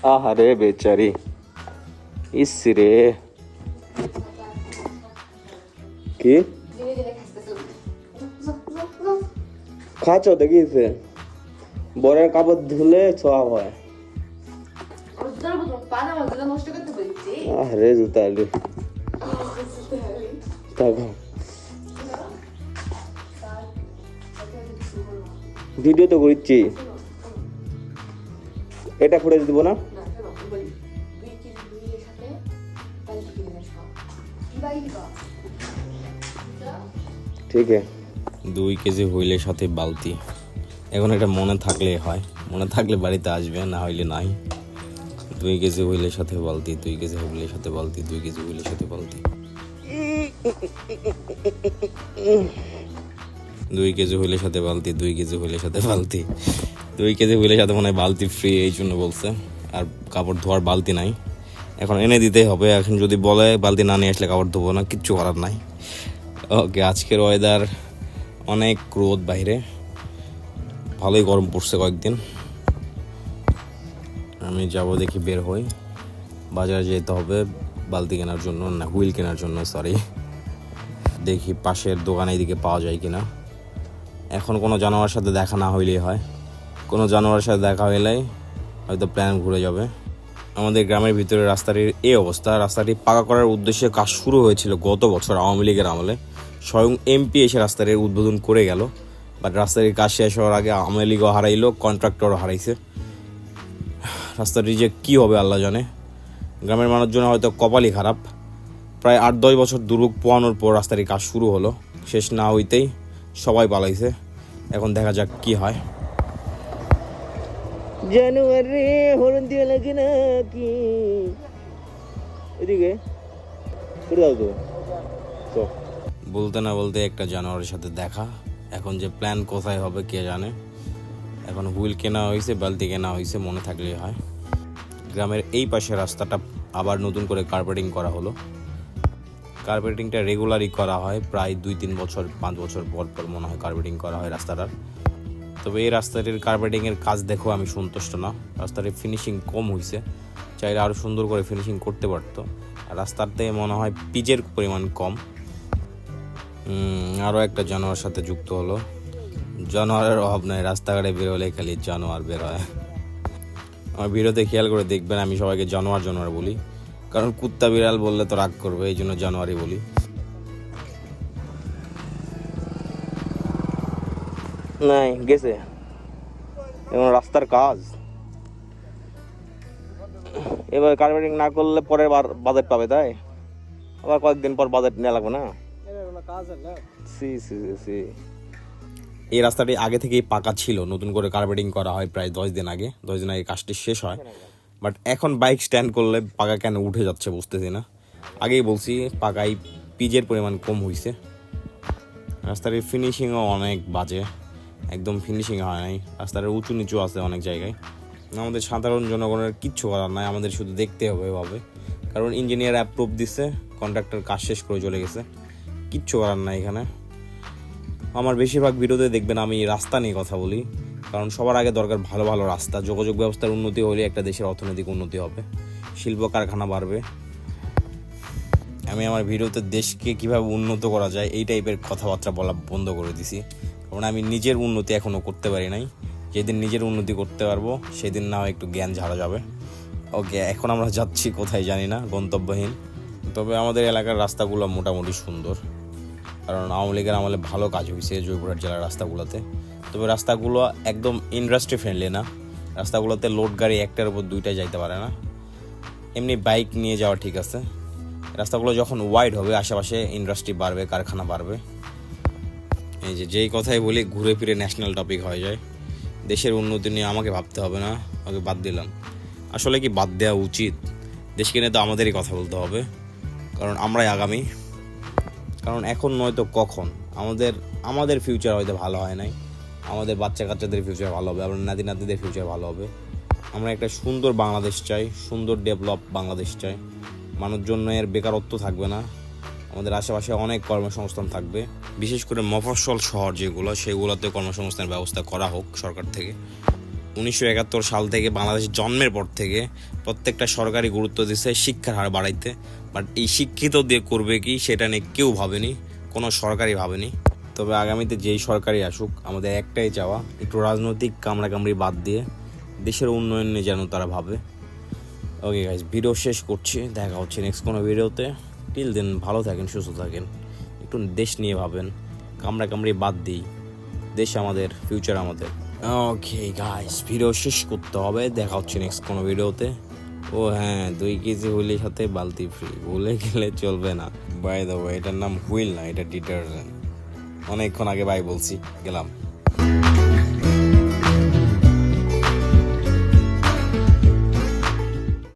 আহারে বেচারি, ইস রে। কি খাচ্ছ দেখিয়েছে? বরের কাপড় ধুলে ছোয়া হয়। আরে জুতা আলি ভিডিও তো করছি, এটা ফুটেজ দিব না। ঠিক আছে, 2 কেজি হুইলের সাথে বালতি। এখন এটা মনে থাকলে হয়, মনে থাকলে বাড়িতে আসবে, না হইলে নাই। 2 কেজি হুইলের সাথে বালতি, 2 কেজি হুইলের সাথে বালতি, 2 কেজি হুইলের সাথে বালতি, 2 কেজি হুইলের সাথে বালতি, 2 কেজি হুইলের সাথে বালতি, 2 কেজি হুইলের সাথে মনে হয় বালতি ফ্রি, এই জন্য বলছে। আর কাপড় ধোয়ার বালতি নাই, এখন এনে দিতেই হবে। এখন যদি বলে বালতি না নিয়ে আসলে কাপড় ধোবো না, কিচ্ছু করার নাই। ওকে, আজকের ওয়েদার অনেক রোদ বাইরে, ভালোই গরম পড়ছে কয়েকদিন। আমি যাবো, দেখি বের হই, বাজারে যেতে হবে বালতি কেনার জন্য, না হুইল কেনার জন্য, সরি। দেখি পাশের দোকানে এদিকে পাওয়া যায় কিনা। এখন কোনো জানোয়ারের সাথে দেখা না হইলেই হয়, কোনো জানোয়ারের সাথে দেখা হইলেই হয়তো প্ল্যান ঘুরে যাবে। আমাদের গ্রামের ভিতরে রাস্তাটির এই অবস্থা। রাস্তাটি পাকা করার উদ্দেশ্যে কাজ শুরু হয়েছিল গত বছর আওয়ামী লীগের আমলে। স্বয়ং এমপি এসে রাস্তাটির উদ্বোধন করে গেল, বাট রাস্তাটির কাজ শেষ হওয়ার আগে আওয়ামী লীগও হারাইলো, কন্ট্রাক্টরও হারাইছে। রাস্তাটি যে কী হবে আল্লাহ জানে। গ্রামের মানুষজন হয়তো কপালই খারাপ। প্রায় 8-10 বছর দুর্ভোগ পোয়ানোর পর রাস্তাটির কাজ শুরু হলো, শেষ না হইতেই সবাই পালাইছে। এখন দেখা যাক কি হয়। জানুয়ারি হরন দিয়ে লাগে না কি এদিকে দাও তো। বলতে না বলতে একটা জানোয়ারের সাথে দেখা। এখন যে প্ল্যান কোথায় হবে কে জানে। এখন হুইল কেনা হয়েছে, বালতি কেনা হয়েছে, মনে থাকলেই হয়। গ্রামের এই পাশে রাস্তাটা আবার নতুন করে কার্পেটিং করা হলো। কার্পেটিংটা রেগুলারই করা হয়, প্রায় 2-3 বছর 5 বছর পর পর মনে হয় কার্পেটিং করা হয় রাস্তাটার। তবে এই রাস্তাটির কার্পেটিংয়ের কাজ দেখো আমি সন্তুষ্ট না। রাস্তাটির ফিনিশিং কম হয়েছে, চাইলে আরও সুন্দর করে ফিনিশিং করতে পারতো। আর রাস্তাতে মনে হয় পিচের পরিমাণ কম। আরও একটা জানোয়ার সাথে যুক্ত হলো। জানোয়ারের অভাব নাই, রাস্তাঘাটে বেরোলে খালি জানোয়ার বের হয়। আমার ভিডিওতে খেয়াল করে দেখবেন আমি সবাইকে জানোয়ার জানোয়ার বলি, কারণ কুত্তা বিড়াল বললে তো রাগ করবে, এই জন্য জানোয়ারই বলি। নাই গেছে, এখন রাস্তার কাজ। এবার কার্পেটিং না করলে পরের বার বাজেট পাবে, তাই আবার কয়েকদিন পর বাজেট নেওয়া লাগবে না। এই রাস্তাটি আগে থেকেই পাকা ছিল, নতুন করে কার্পেটিং করা হয় প্রায় 10 দিন আগে। 10 দিন আগে কাজটি শেষ হয়, বাট এখন বাইক স্ট্যান্ড করলে পাকা কেন উঠে যাচ্ছে বুঝতেছি না। আগেই বলছি পাকায় পিচের পরিমাণ কম হয়েছে। রাস্তাটির ফিনিশিংও অনেক বাজে, একদম ফিনিশিং হয় নাই। রাস্তার উঁচু নিচু আছে অনেক জায়গায়। আমাদের সাধারণ জনগণের কিচ্ছু করার নাই, আমাদের শুধু দেখতে হবে এভাবে, কারণ ইঞ্জিনিয়ার অ্যাপ্রুভ দিচ্ছে, কন্ট্রাক্টর কাজ শেষ করে চলে গেছে, কিচ্ছু করার নাই এখানে। আমার বেশিরভাগ ভিডিওতে দেখবেন আমি রাস্তা নিয়ে কথা বলি, কারণ সবার আগে দরকার ভালো ভালো রাস্তা। যোগাযোগ ব্যবস্থার উন্নতি হলে একটা দেশের অর্থনৈতিক উন্নতি হবে, শিল্প কারখানা বাড়বে। আমি আমার ভিডিওতে দেশকে কীভাবে উন্নত করা যায় এই টাইপের কথাবার্তা বলা বন্ধ করে দিছি, কারণ আমি নিজের উন্নতি এখনও করতে পারি নাই। যেদিন নিজের উন্নতি করতে পারবো সেদিন না হয় একটু জ্ঞান ঝাড়া যাবে। ওকে, এখন আমরা যাচ্ছি কোথায় জানি না, গন্তব্যহীন। তবে আমাদের এলাকার রাস্তাগুলো মোটামুটি সুন্দর, কারণ আওয়ামী লীগের আমলে ভালো কাজ হয়েছে জয়পুরহাট জেলার রাস্তাগুলোতে। তবে রাস্তাগুলো একদম ইন্ডাস্ট্রি ফ্রেন্ডলি না। রাস্তাগুলোতে লোড গাড়ি একটার উপর 2টা যাইতে পারে না, এমনি বাইক নিয়ে যাওয়া ঠিক আছে। রাস্তাগুলো যখন ওয়াইড হবে আশেপাশে ইন্ডাস্ট্রি বাড়বে, কারখানা বাড়বে। এই যেই কথাই বলি ঘুরে ফিরে ন্যাশনাল টপিক হয়ে যায়। দেশের উন্নতি নিয়ে আমাকে ভাবতে হবে না, ওকে বাদ দিলাম। আসলে কি বাদ দেওয়া উচিত? দেশকে নিয়ে তো আমাদেরই কথা বলতে হবে, কারণ আমরাই আগামী। কারণ এখন নয়তো কখন আমাদের ফিউচার হয়তো ভালো হয় নাই, আমাদের বাচ্চা কাচ্চাদের ফিউচার ভালো হবে, আপনার নাতি নাতিদের ফিউচার ভালো হবে। আমরা একটা সুন্দর বাংলাদেশ চাই, সুন্দর ডেভেলপ বাংলাদেশ চাই। মানুষজনের বেকারত্ব থাকবে না, আমাদের আশেপাশে অনেক কর্মসংস্থান থাকবে। বিশেষ করে মফস্বল শহর যেগুলো, সেগুলোতে কর্মসংস্থানের ব্যবস্থা করা হোক সরকার থেকে। 1971 সাল থেকে বাংলাদেশ জন্মের পর থেকে প্রত্যেকটা সরকারি গুরুত্ব দিচ্ছে শিক্ষার হার বাড়াইতে, বাট এই শিক্ষিত দিয়ে করবে কি সেটা নিয়ে কেউ ভাবেনি, কোনো সরকারই ভাবেনি। তবে আগামীতে যেই সরকারই আসুক আমাদের একটাই চাওয়া, একটু রাজনৈতিক কামড়াকামড়ি বাদ দিয়ে দেশের উন্নয়ন নিয়ে যেন তারা ভাবে। ওকে গাইস, ভিডিও শেষ করছি, দেখা হচ্ছে নেক্সট কোনো ভিডিওতে। টিল দেন ভালো থাকেন, সুস্থ থাকেন, একটু দেশ নিয়ে ভাবেন, কামড়াকামড়ি বাদ দিই, দেশ আমাদের, ফিউচার আমাদের। ওকে গাইস, ভিডিও শেষ করতে হবে, দেখা হচ্ছে নেক্সট কোনো ভিডিওতে। ও হ্যাঁ, 2 কেজি হুইলের সাথে বালতি ফ্রি, ভুলে গেলে চলবে না। বাই দ্য ওয়ে, এটার নাম হুইল না, এটা ডিটারজেন্ট। অনেকক্ষণ আগে বাই বলছি, গেলাম।